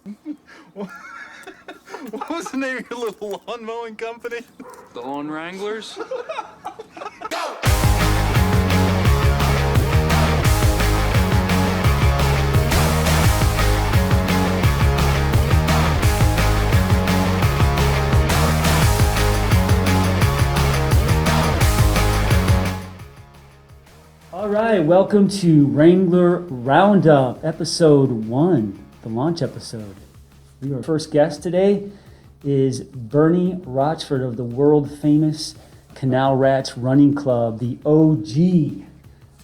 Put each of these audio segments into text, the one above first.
What was the name of your little lawn mowing company? The Lawn Wranglers? All right, welcome to Wrangler Roundup, episode 1, the launch episode. Our first guest today is Bernie Rochford of the world-famous Canal Rats running club, the OG,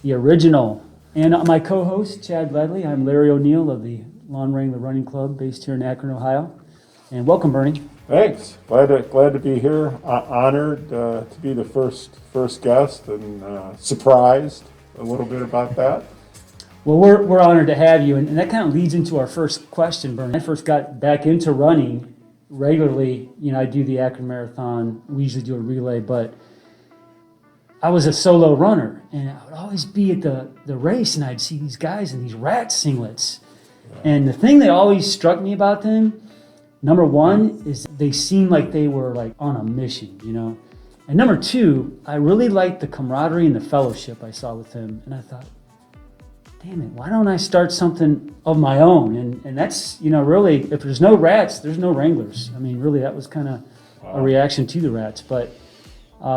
the original. And my co-host, Chad Ledley. I'm Larry O'Neill of the Lawn Wrangler Running Club based here in Akron, Ohio. And welcome, Bernie. Thanks. Glad to be here. Honored to be the first guest, and surprised a little bit about that. Well, we're honored to have you, and that kind of leads into our first question, Bernie. I first got back into running regularly. I do the Akron Marathon. We usually do a relay, but I was a solo runner, and I would always be at the race, and I'd see these guys in these rat singlets. And the thing that always struck me about them, number one, is they seemed like they were like on a mission, And number two, I really liked the camaraderie and the fellowship I saw with him. And I thought, damn it, why don't I start something of my own? And that's, really, if there's no rats, there's no Wranglers. I mean, really, that was kind of a reaction to the rats. But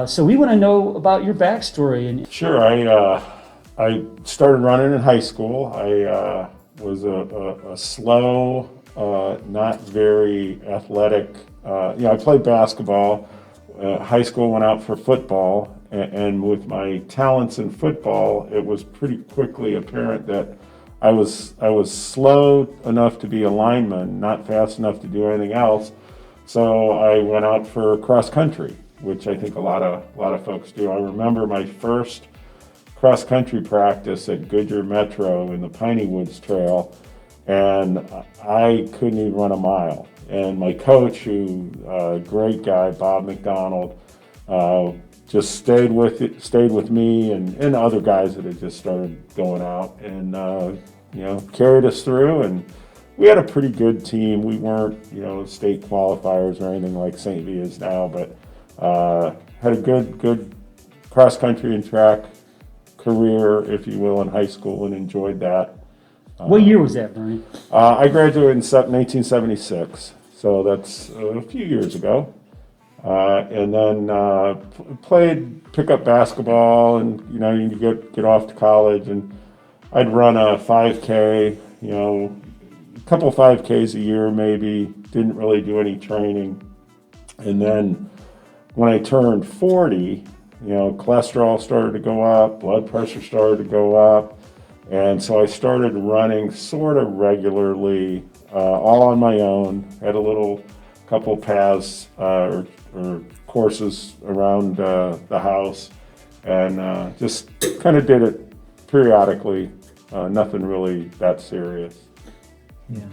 so we want to know about your backstory. And Sure. I started running in high school. I was a slow, not very athletic. I played basketball. High school went out for football, and with my talents in football, it was pretty quickly apparent that I was slow enough to be a lineman, not fast enough to do anything else. So I went out for cross country, which I think a lot of folks do. I remember my first cross country practice at Goodyear Metro in the Piney Woods Trail, and I couldn't even run a mile. And my coach, who great guy, Bob McDonald, just stayed with me and other guys that had just started going out, and carried us through. And we had a pretty good team. We weren't state qualifiers or anything like St. V is now, but had a good cross country and track career, if you will, in high school, and enjoyed that. what year was that, Bernie? I graduated in 1976. So that's a few years ago. And then played pickup basketball, and you get off to college, and I'd run a 5K, a couple 5Ks a year maybe. Didn't really do any training. And then when I turned 40, cholesterol started to go up, blood pressure started to go up, and so I started running sort of regularly. All on my own. Had a couple paths or courses around the house, and just kind of did it periodically. Nothing really that serious. Yeah.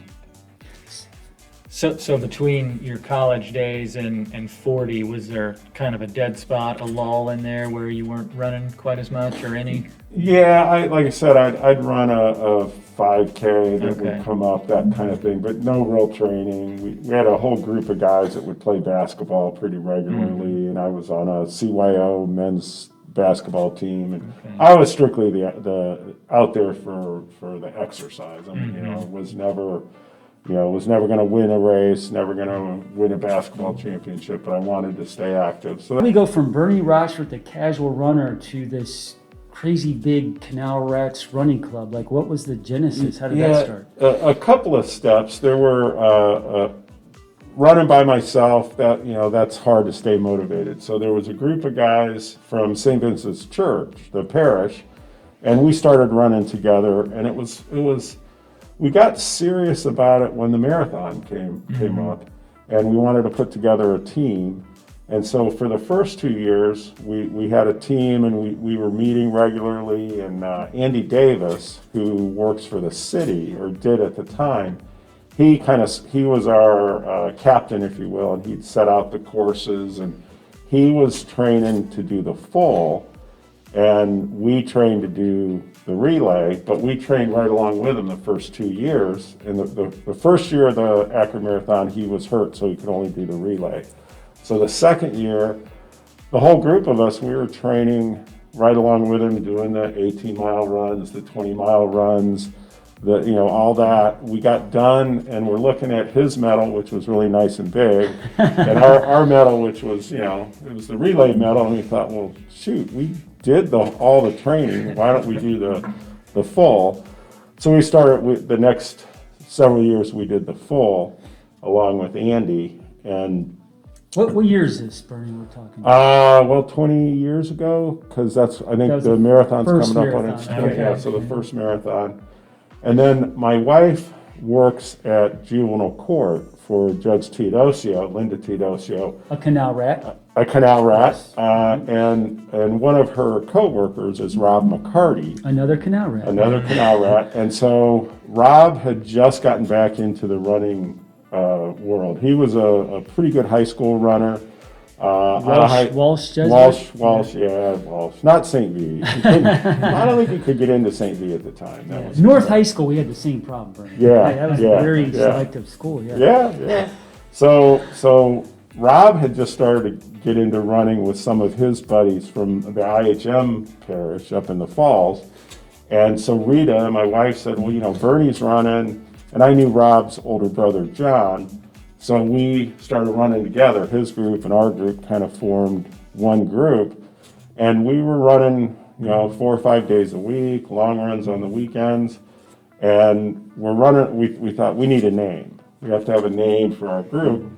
So between your college days and 40, was there kind of a dead spot, a lull in there where you weren't running quite as much or any? Yeah, like I said, I'd run a 5K that would come up, that kind of thing, but no real training. We had a whole group of guys that would play basketball pretty regularly, and I was on a CYO men's basketball team, and I was strictly the out there for the exercise. I mean, was never going to win a race, never going to win a basketball championship, but I wanted to stay active. So We go from Bernie Rochford, the casual runner, to this crazy big Canal Rats running club. Like, what was the genesis? How did that start? A couple of steps. There were running by myself. That's hard to stay motivated. So there was a group of guys from St. Vincent's Church, the parish, and we started running together. And it was. We got serious about it when the marathon came up, and we wanted to put together a team. And so for the first 2 years, we had a team, and we were meeting regularly. And Andy Davis, who works for the city, or did at the time, he was our captain, if you will, and he'd set out the courses, and he was training to do the full. And we trained to do the relay, but we trained right along with him the first 2 years. And the first year of the Akron Marathon, he was hurt, so he could only do the relay. So the second year, the whole group of us, we were training right along with him, doing the 18-mile runs, the 20-mile runs, all that. We got done, and we're looking at his medal, which was really nice and big, and our medal, which was, it was the relay medal, and we thought, well, shoot, we did all the training. Why don't we do the full? So we started with the next several years. We did the full along with Andy, and What year is this, Bernie, we're talking about? well, 20 years ago, because I think was the the marathon's first coming up on its marathon. 20, yeah, Okay. so the first marathon. And then my wife works at juvenile court for Judge Teodosio, Linda Teodosio, A Canal Rat? a Canal Rat, and one of her co-workers is Rob McCarty, Another Canal Rat. another Canal Rat. And so Rob had just gotten back into the running world. He was a pretty good high school runner. Walsh Jesuit? Walsh. Not St. V. I don't think he could get into St. V at the time. That was North High School, we had the same problem, Bernie. Yeah, That was yeah, a very yeah. selective school, yeah. Yeah. So Rob had just started to get into running with some of his buddies from the IHM parish up in the Falls. And so Rita, my wife, said, well, Bernie's running. And I knew Rob's older brother, John. So we started running together. His group and our group kind of formed one group. And we were running, 4 or 5 days a week, long runs on the weekends. And we're running, we thought we need a name. We have to have a name for our group.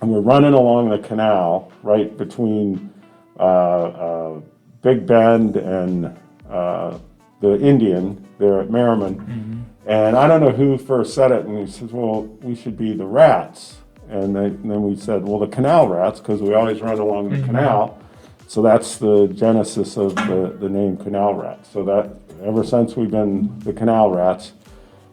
And we're running along the canal right between Big Bend and the Indian there at Merriman. Mm-hmm. And I don't know who first said it, and he says, well, we should be the Rats. And then we said, well, the Canal Rats, because we always run along the canal. So that's the genesis of the name Canal Rats. So that ever since we've been the Canal Rats.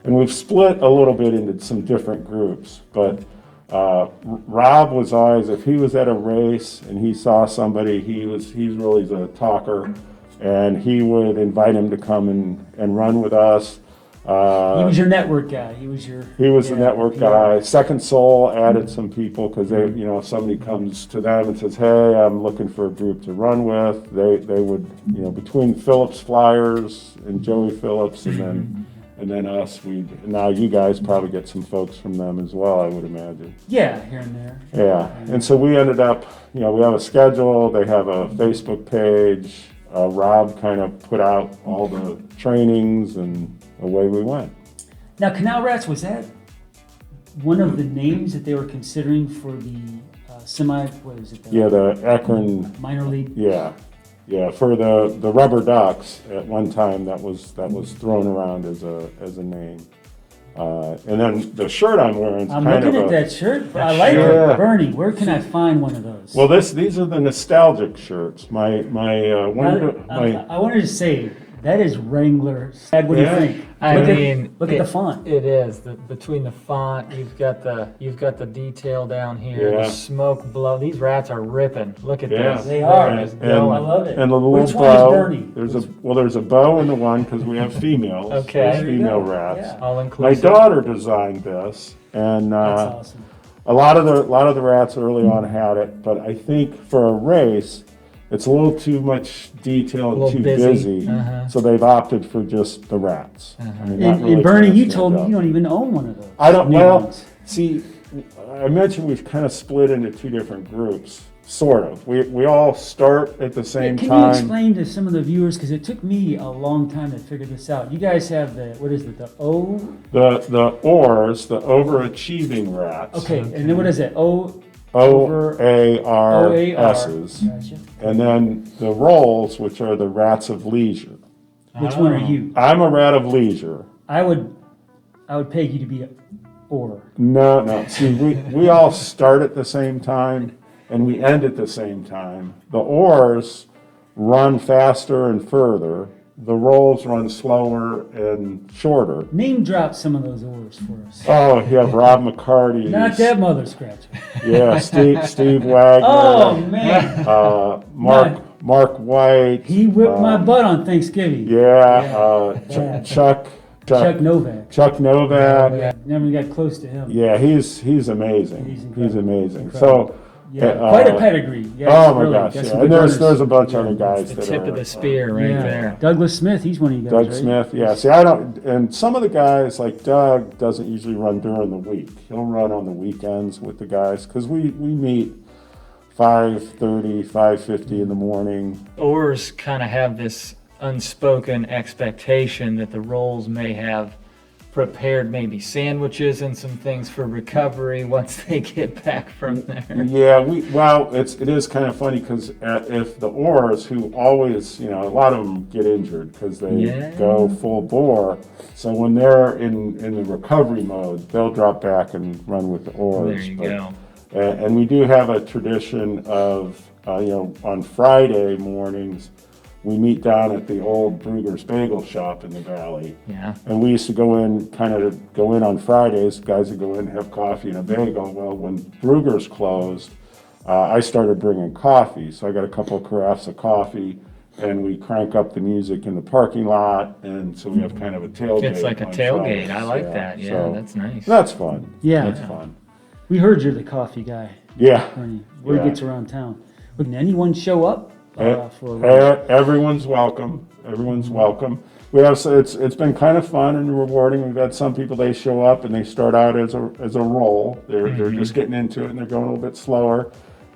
And we've split a little bit into some different groups. But Rob was always, if he was at a race and he saw somebody, he's really the talker. And he would invite him to come and run with us. He was your network guy. He was the network guy. Second Soul added some people because they, if somebody comes to them and says, "Hey, I'm looking for a group to run with," they would, between Phillips Flyers and Joey Phillips and then us, now you guys probably get some folks from them as well, I would imagine. Yeah, here and there. Yeah, and so we ended up, we have a schedule. They have a Facebook page. Rob kind of put out all the trainings and away we went. Now, Canal Rats, was that one of the names that they were considering for the the Akron minor league? Yeah, for the Rubber Ducks at one time that was thrown around as a name. And then the shirt I'm wearing is I'm kind looking of at that shirt. I like it. Bernie, where can I find one of those? Well, these are the nostalgic shirts. I wanted to say, that is Wrangler. What do you think? Look at the font. It is. Between the font, you've got the detail down here. Yeah. The smoke blow. These rats are ripping. Look at Yeah. this. They are. They're just And- going. I love it. And the little Which bow. one is Bernie? There's a bow in the one because we have females. Okay. There's There you female go. rats. Yeah. All My inclusive. daughter designed this, and That's awesome. a lot of the rats early on had it, but I think for a race, it's a little too much detail and A little too busy. busy. Uh-huh. So they've opted for just the rats. I mean, not And really Bernie, trying to you stand told me out. you don't even own one of those. I don't. new Well, ones. see, I mentioned we've kind of split into two different groups, sort of. We all start at the same Can you time. explain to some of the viewers, because it took me a long time to figure this out. You guys have the O? The ORs, the overachieving rats. Okay, and then what is that? OARSs. Gotcha. And then the rolls, which are the rats of leisure. Which one are you? I'm a rat of leisure. I would peg you to be a or. No. See, we all start at the same time and we end at the same time. The oars run faster and further. The rolls run slower and shorter. Name drop some of those oars for us. Oh, you have Rob McCarty. Not that mother scratcher. Yeah, Steve Wagner. Oh man. Mark Mark White. He whipped my butt on Thanksgiving. Chuck Novak. Chuck Novak. Yeah, never got close to him. Yeah, he's amazing. He's amazing. So. Yeah, quite a pedigree. Yeah, Oh my really, gosh! got Yeah. some And good there's runners. a bunch of other guys The that tip are, of the spear right there. Douglas Smith, he's one of you guys, Doug right? Smith, yeah. See, I don't, and some of the guys like Doug doesn't usually run during the week. He'll run on the weekends with the guys because we meet 5:30, 5:50 in the morning. Oars kind of have this unspoken expectation that the roles may have prepared maybe sandwiches and some things for recovery once they get back from there. Yeah, it is kind of funny because if the oars, who always, a lot of them get injured because they go full bore. So when they're in the recovery mode, they'll drop back and run with the oars. There you go. And we do have a tradition of, on Friday mornings, we meet down at the old Brugger's Bagel Shop in the valley. Yeah. And we used to go in on Fridays, guys would go in and have coffee and a bagel. Well, when Brugger's closed, I started bringing coffee. So I got a couple of carafes of coffee, and we crank up the music in the parking lot, and so we have kind of a tailgate. It's like a on tailgate. Fridays. I like that. Yeah, so that's nice. That's fun. Yeah. That's fun. We heard you're the coffee guy, Yeah. Bernie. Word Yeah. gets around town. Would anyone show up for a run? Everyone's welcome. Everyone's welcome. We have it's been kind of fun and rewarding. We've had some people, they show up and they start out as a roll. They're just getting into it and they're going a little bit slower,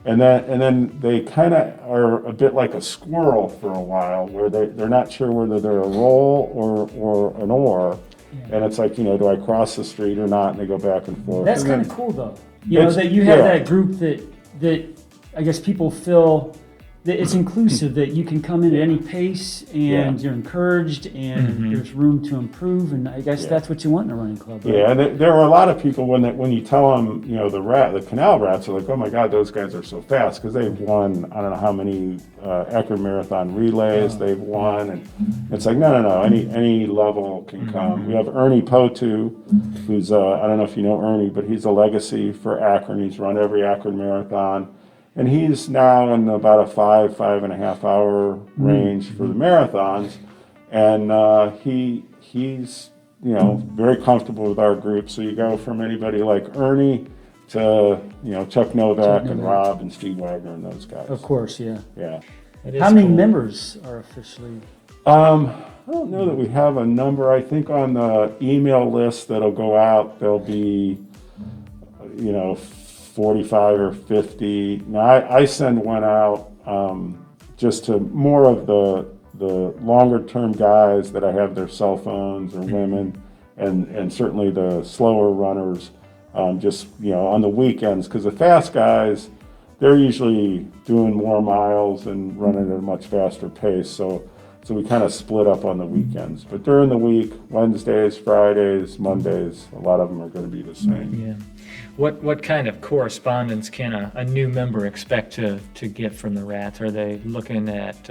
and then they kind of are a bit like a squirrel for a while, where they're not sure whether they're a roll or an oar, and it's like, do I cross the street or not? And they go back and forth. That's And kind of then- cool, though. That you have that group that I guess people feel that it's inclusive, that you can come in at any pace and you're encouraged and there's room to improve, and I guess that's what you want in a running club, right? Yeah, and there are a lot of people when you tell them, the Canal Rats are like, oh my God, those guys are so fast, because they've won, I don't know how many Akron Marathon relays they've won, and it's like, no, any level can come. We have Ernie Potu, who's, I don't know if you know Ernie, but he's a legacy for Akron. He's run every Akron Marathon. And he's now in about a 5.5 hour range for the marathons. And he's, very comfortable with our group. So you go from anybody like Ernie to, Chuck Novak and Rob and Steve Wagner and those guys. Of course, yeah. Yeah. How many members are officially? I don't know that we have a number. I think on the email list that'll go out, there'll be, 45 or 50. Now, I send one out just to more of the longer term guys that I have their cell phones or women, and certainly the slower runners, just, on the weekends, because the fast guys, they're usually doing more miles and running at a much faster pace. So we kind of split up on the weekends. But during the week, Wednesdays, Fridays, Mondays, a lot of them are going to be the same. Yeah. What kind of correspondence can a new member expect to get from the Rats? Are they looking at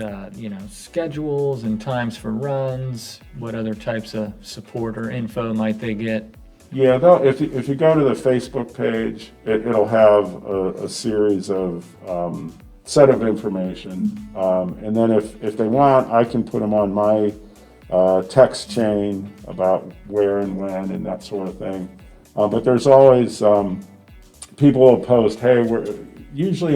schedules and times for runs? What other types of support or info might they get? Yeah, if you go to the Facebook page, it'll have a series of set of information, and then if they want, I can put them on my text chain about where and when and that sort of thing. But there's always people will post, hey, we're usually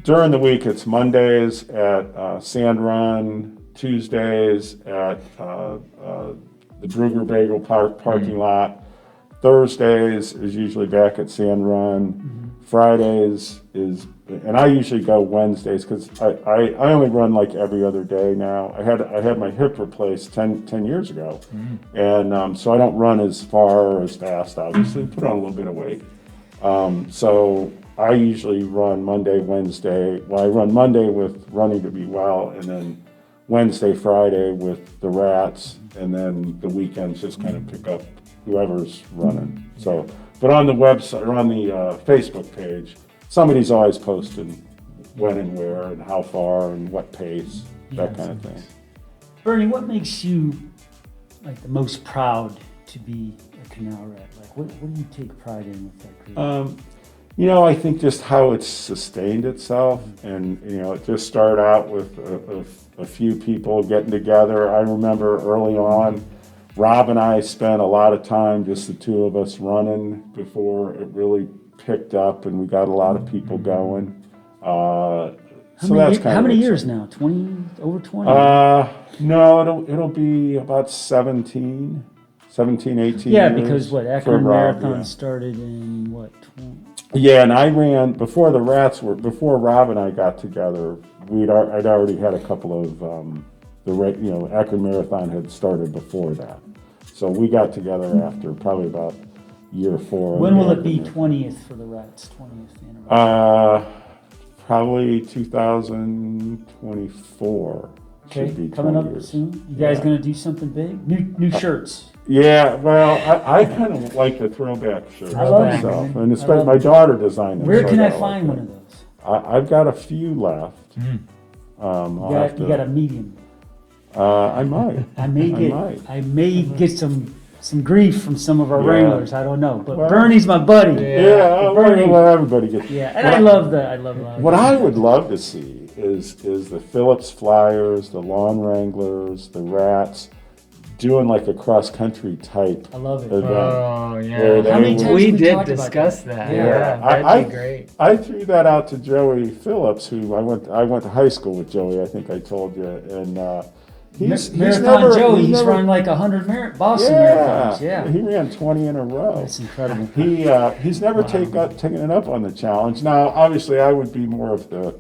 during the week, it's Mondays at Sand Run, Tuesdays at the Brugger Bagel parking lot, Thursdays is usually back at Sand Run, Fridays is, and I usually go Wednesdays because I only run like every other day now. I had my hip replaced 10 years ago, and so I don't run as far or as fast, obviously, put on a little bit of weight. So I usually run Monday, Wednesday. Well, I run Monday with Running to Be Well, and then Wednesday, Friday with the Rats, and then the weekends just kind of pick up whoever's running. So, but on the website or on the Facebook page, somebody's always posting when and where and how far and what pace, that kind of thing. Bernie, what makes you like the most proud to be a Canal Rat? Like, what do you take pride in with that group? I think just how it's sustained itself, and it just started out with a few people getting together. I remember early on, Rob and I spent a lot of time, just the two of us, running before it really picked up, and we got a lot of people going. How many years now? 20, over 20? No, it'll be about 17, 18 years. Yeah, because Akron Rob, Marathon started in what, 20? Yeah, and I ran before Rob and I got together. I'd already had a couple of Akron Marathon had started before that, so we got together after probably about year 4. When will it be 20th for the Rats? 20th anniversary. Probably 2024. Okay, Should be coming 20 up years. soon. You guys gonna do something big? New shirts. Yeah, well, I kind of like the throwback shirts I love them, myself, man. and I especially love my them. daughter designed them. Where so can I like find them. one of those? I've got a few left. You got a medium. I might. I may get some grief from some of our Yeah. Wranglers. I don't know, but Well, Bernie's my buddy. Yeah, Bernie. well, everybody gets. Yeah, and I love that. What I would love to see is the Phillips Flyers, the Lawn Wranglers, the Rats, doing like a cross country type I love it. event. Oh, Where yeah. they How many would- times We we did talked about discuss that. that. Yeah. Yeah, that'd I- be great. I threw that out to Joey Phillips, who I went to high school with Joey. I think I told you, and he's Marathon never, Joey, he's never, run like 100 Boston yeah, marathons. Yeah, he ran 20 in a row. that's incredible. He's never taken it up on the challenge. Now, obviously, I would be more of the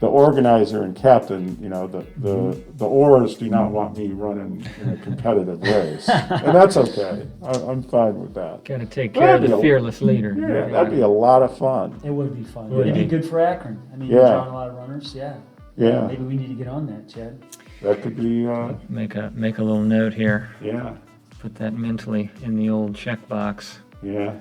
organizer and captain. The oars do not want me running in a competitive race, and that's okay. I'm fine with that. Got to take care of the fearless leader. Yeah, that'd be a lot of fun. It would be fun. Would It'd be be. good for Akron. I mean, Yeah. you're drawing a lot of runners. Yeah. Yeah, Maybe we need to get on that, Chad. that could be. Make a little note here. Yeah, Put that mentally in the old checkbox. yeah.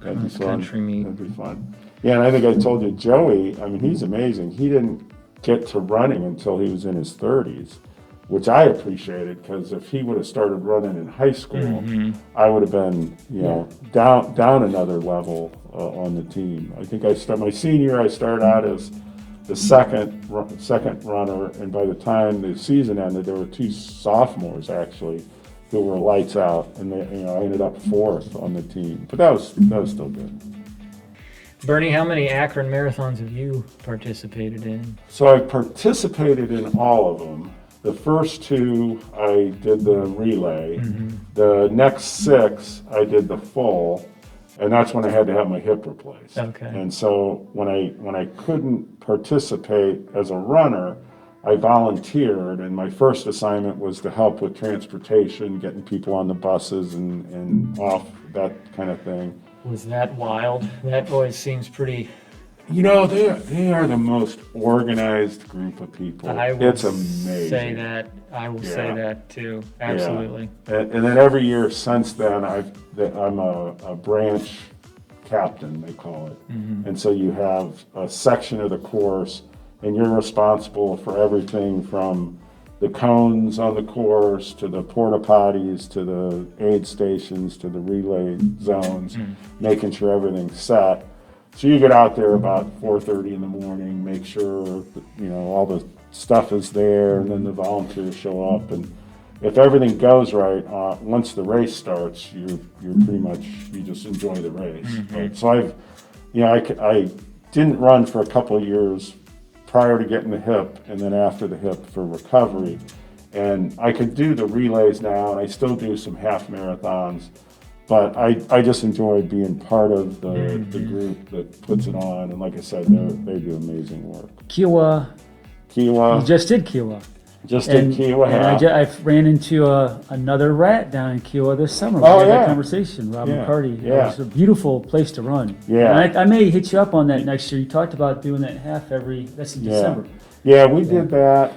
That'd be Cross fun. country meet. That'd be fun. Yeah, and I think I told you, Joey. I mean, he's amazing. He didn't get to running until he was in his 30s, which I appreciated, because if he would have started running in high school, I would have been, down another level on the team. I think my senior year, I started out as the second runner, and by the time the season ended, there were 2 sophomores actually who were lights out, and I ended up 4th on the team. But that was still good. Bernie, how many Akron marathons have you participated in? So I participated in all of them. The first 2, I did the relay. The next 6, I did the full, and that's when I had to have my hip replaced. Okay. And so when I couldn't participate as a runner, I volunteered, and my first assignment was to help with transportation, getting people on the buses and off, that kind of thing. Was that wild? That always seems pretty. They are the most organized group of people. It's amazing. Say that. I will say that too. Absolutely. Yeah. And then every year since then, I'm a branch captain, they call it. And so you have a section of the course, and you're responsible for everything from the cones on the course to the porta potties to the aid stations to the relay zones, making sure everything's set. So you get out there about 4:30 in the morning, make sure that, all the stuff is there, and then the volunteers show up. And if everything goes right, once the race starts, you're pretty much, you just enjoy the race. Right? So I didn't run for a couple of years prior to getting the hip, and then after the hip for recovery. And I could do the relays now, and I still do some half marathons, but I just enjoy being part of the group that puts it on. And like I said, they do amazing work. Kiowa. Kiowa, You just did Kiowa. just did Kiowa And half. I ran into another rat down in Kiowa this summer. Oh, We had yeah. that conversation, Rob Yeah, McCarty. yeah. It was a beautiful place to run. Yeah. And I may hit you up on that next year. You talked about doing that half that's in December. Yeah, we did that.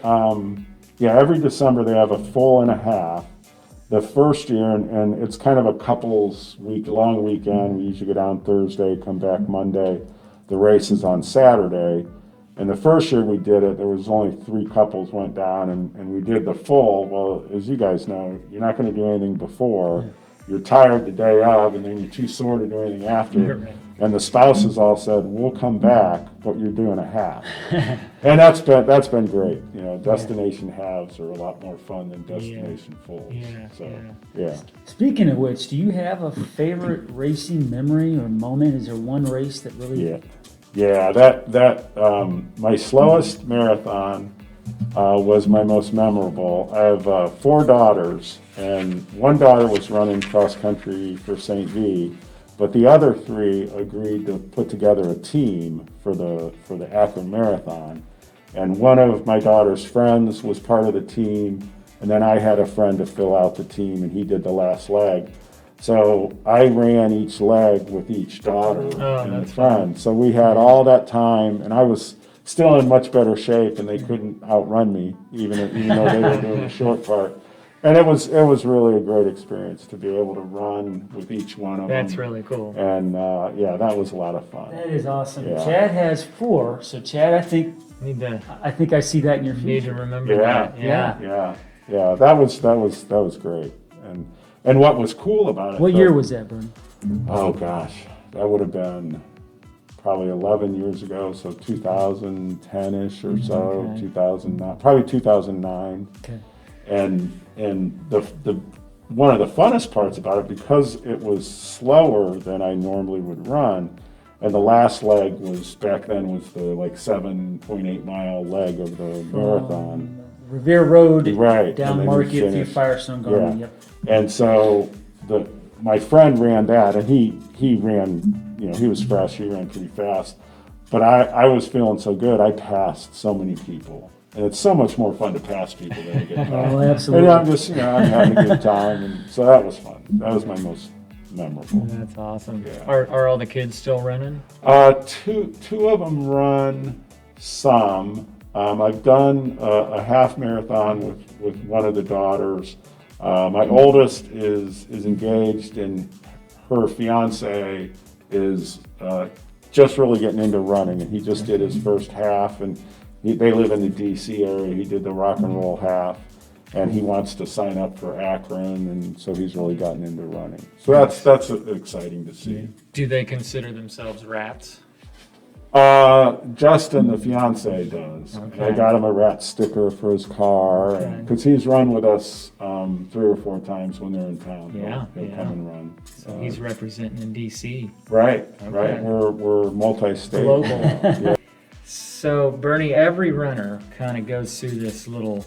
Every December they have a full and a half. The first year, and it's kind of a couples long weekend. We usually go down Thursday, come back Monday. The race is on Saturday. And the first year we did it, there was only 3 couples went down, and we did the full. Well, as you guys know, you're not going to do anything before. you're tired the day of, and then you're too sore to do anything after. Right. And the spouses all said, "We'll come back, but you're doing a half." And that's been great. You know, destination halves are a lot more fun than destination fulls. Yeah, So yeah. yeah. Speaking of which, do you have a favorite racing memory or moment? Is there one race that really? Yeah. My slowest marathon was my most memorable. I have 4 daughters, and one daughter was running cross country for St. V, but the other 3 agreed to put together a team for the Akron Marathon. And one of my daughter's friends was part of the team, and then I had a friend to fill out the team, and he did the last leg. So I ran each leg with each daughter and the friend. So we had all that time, and I was still in much better shape, and they couldn't outrun me, even though they were doing the short part. And it was really a great experience to be able to run with each one of them. That's really cool. And yeah, that was a lot of fun. That is awesome. Yeah. Chad has 4, so Chad, I think I see that in your future. Need to remember Yeah. that. Yeah. Yeah. That was great. And what was cool about it? What year was that, Bernie? Oh gosh, that would have been probably 11 years ago, so 2010-ish or so, Okay. 2009, probably 2009. Okay. And the one of the funnest parts about it, because it was slower than I normally would run, and the last leg was back then was the like 7.8 mile leg of the marathon. Revere Road, Right, down and then Market you through finish. Firestone Garden. Yeah. Yep. And so my friend ran that, and he ran, you know, he was fresh, he ran pretty fast. But I was feeling so good, I passed so many people. And it's so much more fun to pass people than to get past. Oh, absolutely. And I'm just, you know, I'm having a good time, and so that was fun. That was my most memorable. That's awesome. Yeah. Are all the kids still running? Two of them run some. I've done a half marathon with one of the daughters. My oldest is engaged, and her fiance is just really getting into running, and he just did his first half, and they live in the DC area. He did the rock and roll half, and he wants to sign up for Akron, and so he's really gotten into running. So that's exciting to see. Do they consider themselves rats? Justin, the fiance, does. Okay. I got him a rat sticker for his car, because he's run with us 3 or 4 times when they're in town. Yeah, He'll yeah. come and run. So he's representing in DC. Right. Okay. We're multi-state. Global. Yeah. So, Bernie, every runner kind of goes through this little,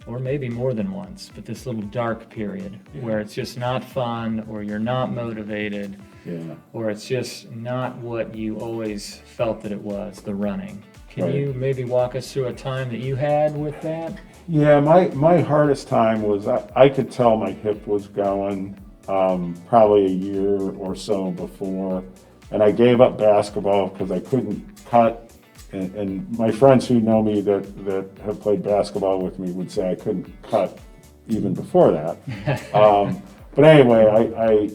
or maybe more than once, but this little dark period where it's just not fun, or you're not motivated, Yeah. or it's just not what you always felt that it was, the running. Can Right. you maybe walk us through a time that you had with that? Yeah, my hardest time was I could tell my hip was going probably a year or so before, and I gave up basketball because I couldn't cut. And my friends who know me that have played basketball with me would say I couldn't cut even before that. But anyway, I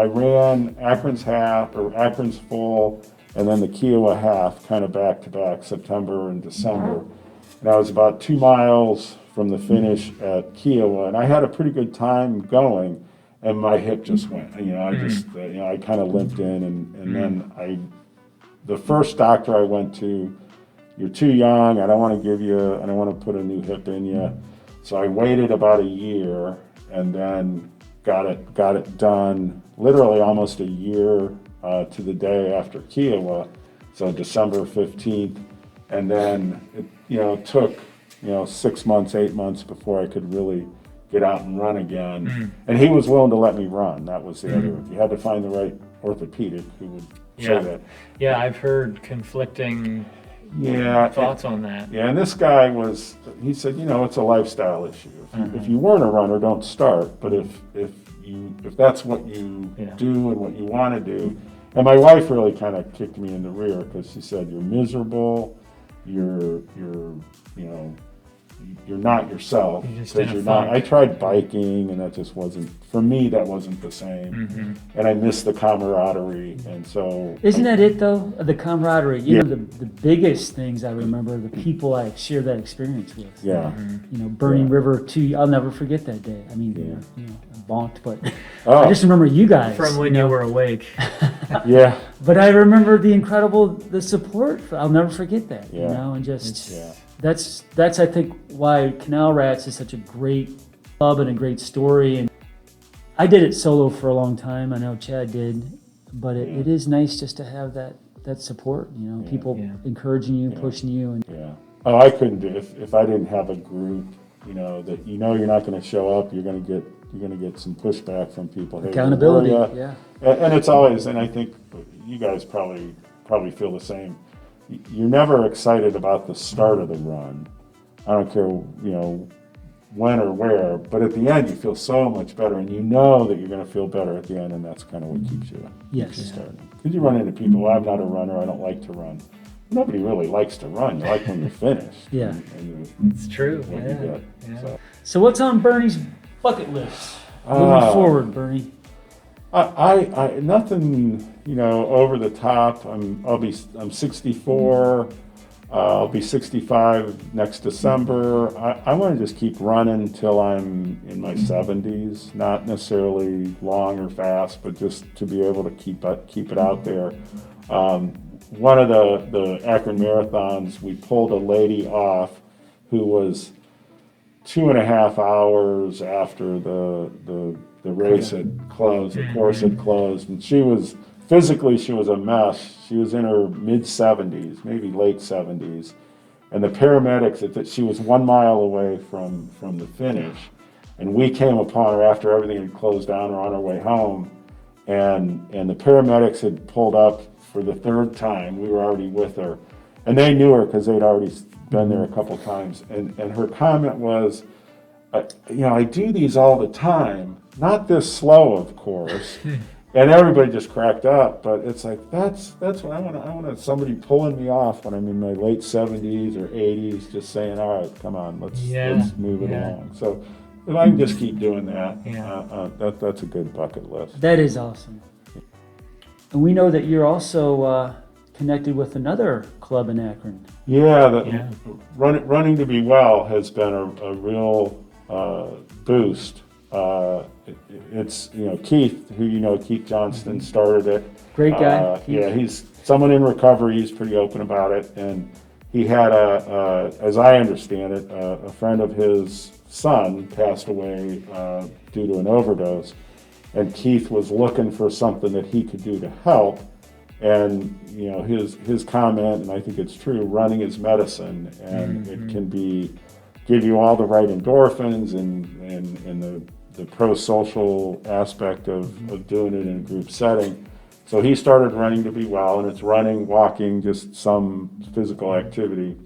ran Akron's half or Akron's full, and then the Kiowa half, kind of back to back, September and December. And I was about 2 miles from the finish at Kiowa, and I had a pretty good time going, and my hip just went. I kind of limped in, and then the first doctor I went to, "You're too young. I don't want to put a new hip in you." So I waited about a year, and then got it done literally almost a year to the day after Kiowa, so December 15th. And then it took 6 months, 8 months before I could really get out and run again. And he was willing to let me run. That was the other. You had to find the right orthopedic who would say that. Yeah, I've heard conflicting Yeah. thoughts on that. Yeah, and this guy he said, it's a lifestyle issue. If you weren't a runner, don't start. But if that's what you do and what you want to do, and my wife really kind of kicked me in the rear because she said, "You're miserable, you're you're not yourself. You're just because in a you're not. funk. I tried biking, and that just wasn't for me. That wasn't the same, and I missed the camaraderie. And so, Isn't that it though? The camaraderie. You know, the biggest things I remember, the people I shared that experience with. yeah, You know, Burning Yeah. River too. I'll never forget that day. I mean, you know, I bonked, but Oh. I just remember you guys. From when you were awake. yeah, But I remember the support. I'll never forget that. You Yeah. know, and just yeah, that's I think why Canal Rats is such a great club and a great story. And I did it solo for a long time. I know Chad did, but it is nice just to have that support. You know, people Yeah. encouraging you, pushing you, and yeah. Oh, I couldn't do it if I didn't have a group. You know that you're not going to show up. You're going to get some pushback from people. Hey, accountability. where are ya? Yeah. And it's always, and I think you guys probably feel the same. You're never excited about the start of the run. I don't care, when or where, but at the end you feel so much better, and you know that you're going to feel better at the end, and that's kind of what keeps you Yes. starting. Because you run into people, well, I'm not a runner, I don't like to run. Nobody really likes to run. You like when you're finished. Yeah. And It's true. what you Yeah. get. Yeah. So. So what's on Bernie's bucket list moving forward, Bernie? I nothing, over the top. I'm 64. I'll be 65 next December. I want to just keep running till I'm in my 70s. Not necessarily long or fast, but just to be able to keep it out there. One of the Akron marathons, we pulled a lady off who was 2.5 hours after the race had closed, the course had closed, and she was a mess. She was in her mid-70s, maybe late 70s, and the paramedics, she was 1 mile away from the finish, and we came upon her after everything had closed down. We're on our way home, and the paramedics had pulled up for the third time. We were already with her, and they knew her because they'd already been there a couple times, and her comment was, I do these all the time, not this slow, of course. And everybody just cracked up, but it's like, that's what I want somebody pulling me off when I'm in my late 70s or 80s, just saying, all right, come on, let's move it along. So if I can just keep doing that, that's a good bucket list. That is awesome. And we know that you're also connected with another club in Akron. Yeah, Running to Be Well has been a real boost. It's Keith, who Keith Johnston started it. Great guy. Yeah, he's someone in recovery. He's pretty open about it, and he had as I understand it, a friend of his son passed away due to an overdose, and Keith was looking for something that he could do to help. And his comment, and I think it's true, running is medicine, and it can give you all the right endorphins and the pro-social aspect of doing it in a group setting. So he started Running to Be Well, and it's running, walking, just some physical activity.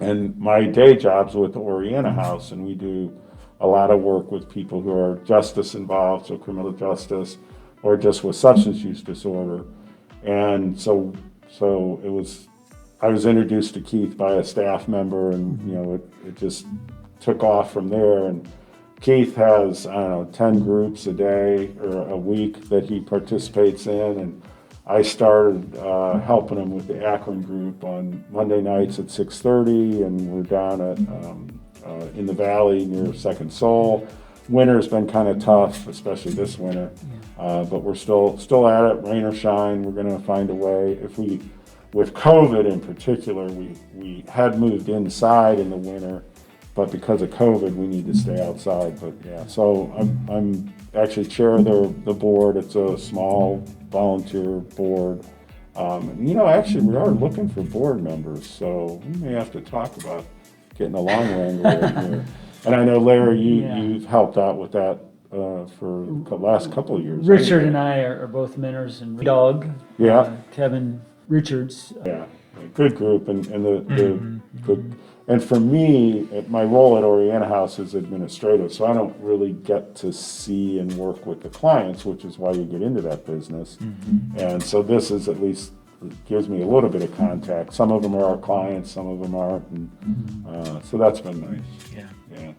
And my day job's with the Oriana House, and we do a lot of work with people who are justice involved, so criminal justice, or just with substance use disorder. And so I was introduced to Keith by a staff member, and it just took off from there. And Keith has, 10 groups a day or a week that he participates in, and I started helping him with the Akron group on Monday nights at 6:30, and we're down at in the valley near Second Soul. Winter's been kind of tough, especially this winter, but we're still at it, rain or shine. We're going to find a way. With COVID in particular, we had moved inside in the winter, but because of COVID, we need to stay outside. But yeah, so I'm actually chair of the board. It's a small volunteer board. Actually, we are looking for board members, so we may have to talk about getting a long Wrangler in here. And I know, Larry, you've helped out with that for the last couple of years. Richard and I are both mentors, and Dog, Kevin Richards. Yeah, good group, and the good. And for me, my role at Oriana House is administrative, so I don't really get to see and work with the clients, which is why you get into that business. And so this is, at least gives me a little bit of contact. Some of them are our clients, some of them aren't, and so that's been nice. Yeah. Yeah.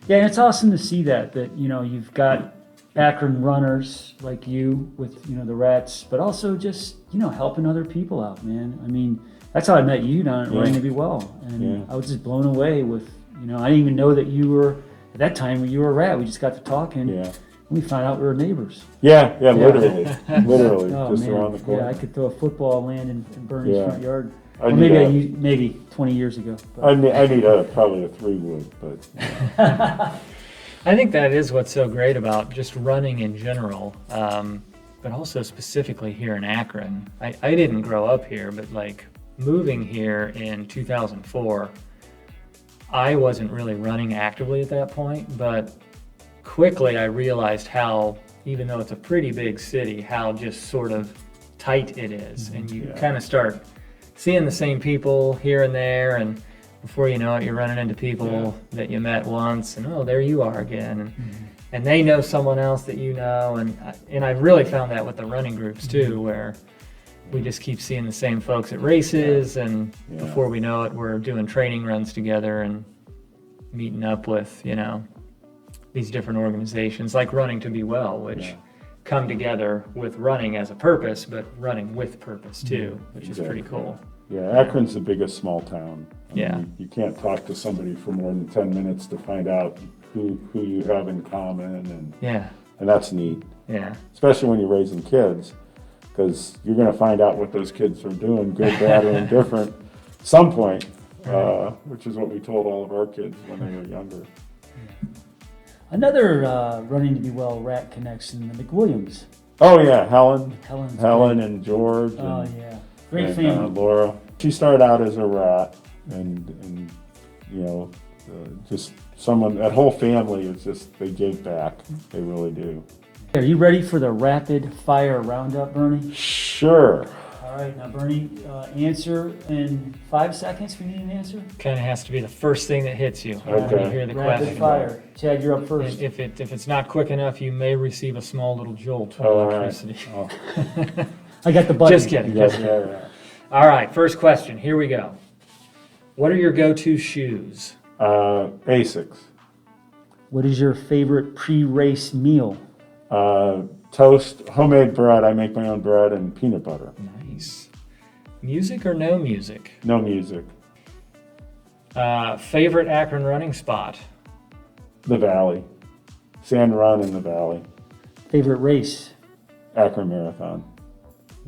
Yeah, and it's awesome to see that you've got Akron runners like you with, the Rats, but also just, helping other people out, man. I mean, that's how I met you down at Running to Be Well. And I was just blown away with, I didn't even know that you were, at that time, you were a Rat. We just got to talking. Yeah. And we found out we were neighbors. Yeah, literally. Literally, Oh, just man. around the corner. Yeah, I could throw a football land in Bernie's front yard. I Or need maybe 20 years ago. But. I need probably a 3-wood, but I think that is what's so great about just running in general, but also specifically here in Akron. I didn't grow up here, but like moving here in 2004, I wasn't really running actively at that point, but quickly I realized how, even though it's a pretty big city, how just sort of tight it is. And you kind of start seeing the same people here and there, and before you know it, you're running into people that you met once, and oh, there you are again, and they know someone else that you know, and I've really found that with the running groups too, where we just keep seeing the same folks at races, and before we know it, we're doing training runs together and meeting up with these different organizations like Running to Be Well, which come together with running as a purpose, but running with purpose too, which is pretty cool. Yeah, Akron's the biggest small town. I mean, you can't talk to somebody for more than 10 minutes to find out who you have in common, and that's neat. Yeah. Especially when you're raising kids, because you're going to find out what those kids are doing, good, bad, or indifferent, some point, which is what we told all of our kids when they were younger. Another Running to Be Well Rat connection, the McWilliams. Oh yeah, Helen Great. and George. Oh and, yeah, great and, family. Laura. She started out as a rat, and just someone. That whole family is just, they give back. They really do. Are you ready for the rapid fire roundup, Bernie? Sure. All right, now Bernie, answer in 5 seconds. We need an answer. Kind of has to be the first thing that hits you when Okay. you hear the Rapid question. fire. Chad, you're up first. If it's not quick enough, you may receive a small little jolt of All right. electricity. Oh, I got the button. Just kidding. yeah. All right, first question. Here we go. What are your go-to shoes? Basics. What is your favorite pre-race meal? Toast, homemade bread. I make my own bread and peanut butter. Nice. Music or no music? No music. Favorite Akron running spot? The Valley. Sand Run in the Valley. Favorite race? Akron Marathon.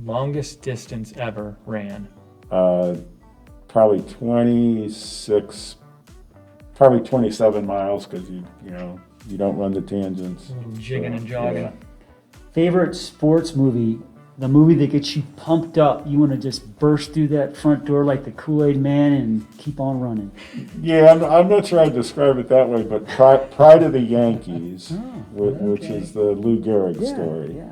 Longest distance ever ran? Probably 26, probably 27 miles, because you don't run the tangents. A little jigging and jogging. Yeah. Favorite sports movie? The movie that gets you pumped up. You want to just burst through that front door like the Kool-Aid Man and keep on running. Yeah, I'm not sure I'd describe it that way, but Pride of the Yankees, which is the Lou Gehrig story. Yeah.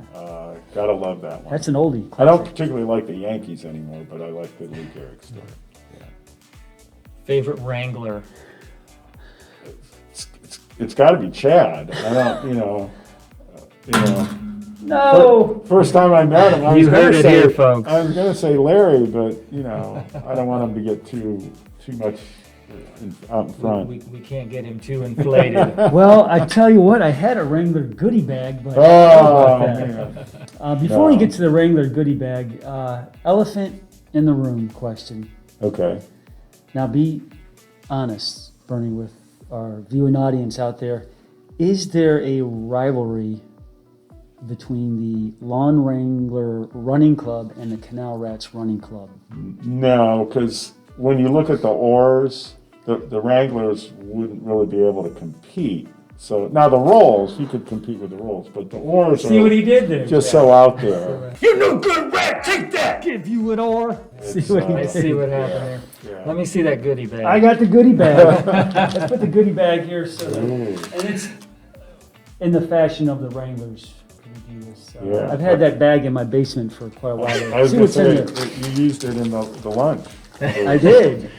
Gotta love that one. That's an oldie. I don't particularly like the Yankees anymore, but I like the Lou Gehrig story. Yeah. Favorite Wrangler? It's got to be Chad. I don't, No. First time I met him, I was You heard gonna it say, here, folks. I was gonna say Larry, but I don't want him to get too much out in front. We can't get him too inflated. Well, I tell you what, I had a Wrangler goodie bag, but Oh man. before we No. get to the Wrangler goodie bag, elephant in the room question. Okay. Now, be honest, Bernie, with our viewing audience out there. Is there a rivalry between the Lawn Wrangler Running Club and the Canal Rats Running Club? No, because when you look at the oars, the Wranglers wouldn't really be able to compete. So now the rolls, you could compete with the rolls, but the oars See are what he did there. just so out there. You no good rat, take that! Give you an oar. See It's, what he uh, I did. see what happened there. Yeah. Let me see that goodie bag. I got the goodie bag. Let's put the goodie bag here, so that, Ooh. and it's in the fashion of the Wranglers. Can we do this? Yeah. I've had that bag in my basement for quite a while. I was See gonna what's in say, there. you used it in the lunch. I did.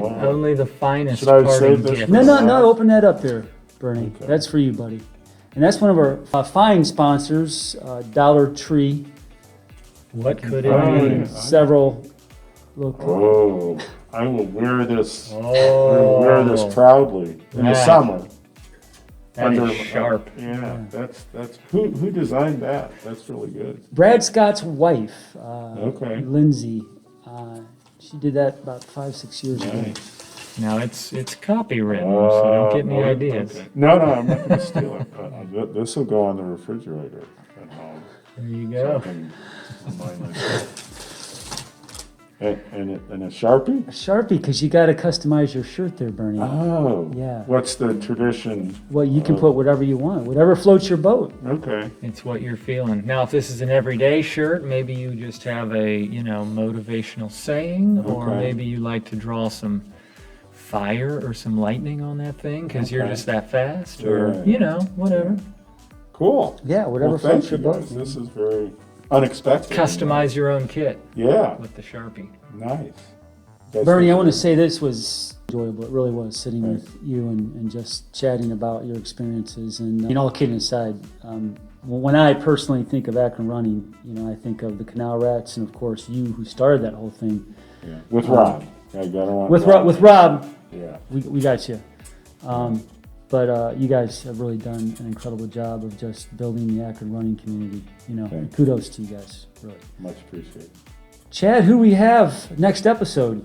Wow. Only the finest Should I parting save this gift. for No, open that up there, Bernie. Okay. That's for you, buddy. And that's one of our fine sponsors, Dollar Tree. What could it Oh, be? yeah. Several look. Oh, I will wear this. I Oh, will wear this proudly in the Right. summer. that is Under- sharp. Yeah, that's who designed that? That's really good. Brad Scott's wife, Okay. Lindsay, she did that about 5-6 years ago. Nice. Now it's copywritten, so don't get any Oh, ideas. okay. No, I'm not going to steal it. This will go on the refrigerator at home. There you So I go. can remind myself. And a Sharpie? A Sharpie, because you got to customize your shirt there, Bernie. Oh. Yeah. What's the tradition? Well, you can put whatever you want, whatever floats your boat. Okay. It's what you're feeling. Now, if this is an everyday shirt, maybe you just have a, motivational saying, or Okay. maybe you like to draw some fire or some lightning on that thing because you're Okay. just that fast, Yeah. or, whatever. Cool. Yeah, whatever Well, thank floats you your boat. guys. This is very unexpected. Customize your own kit Yeah. with the Sharpie. Nice. That's Bernie, I want to good. say this was enjoyable. It really was sitting with you and just chatting about your experiences. And all kidding aside, when I personally think of Akron running, I think of the Canal Rats and of course you who started that whole thing. Yeah. With Rob. I got on With Rob, Yeah. we got you. But you guys have really done an incredible job of just building the Akron running community. Thank you. Kudos to you guys, really. Much appreciated. Chad, who we have next episode?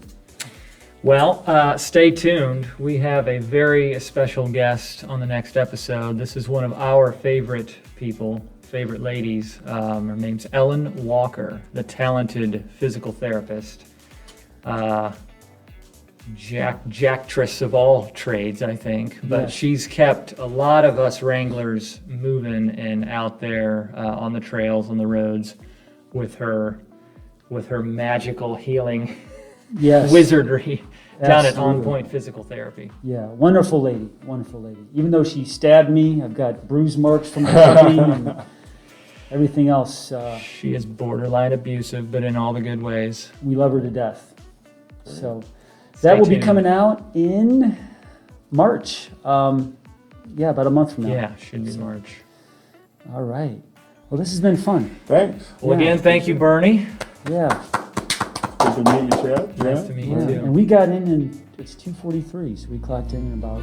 Well, stay tuned. We have a very special guest on the next episode. This is one of our favorite people, favorite ladies. Her name's Ellen Walker, the talented physical therapist. Jacktress of all trades, I think. But Yes. she's kept a lot of us Wranglers moving and out there on the trails, on the roads, with her magical healing Yes. wizardry down at On Absolutely. Point Physical Therapy. Yeah, wonderful lady, wonderful lady. Even though she stabbed me, I've got bruise marks from the cutting and everything else. She is borderline abusive, but in all the good ways. We love her to death. So Stay that will be tuned. coming out in March. Yeah, about a month from now. Yeah, should be March. All right. Well, this has been fun. Thanks. Well, Yeah. again, thank you, Bernie. Yeah. Good to meet you, Chad. Nice to meet you Yeah. too. And we got in and it's 2:43, so we clocked in about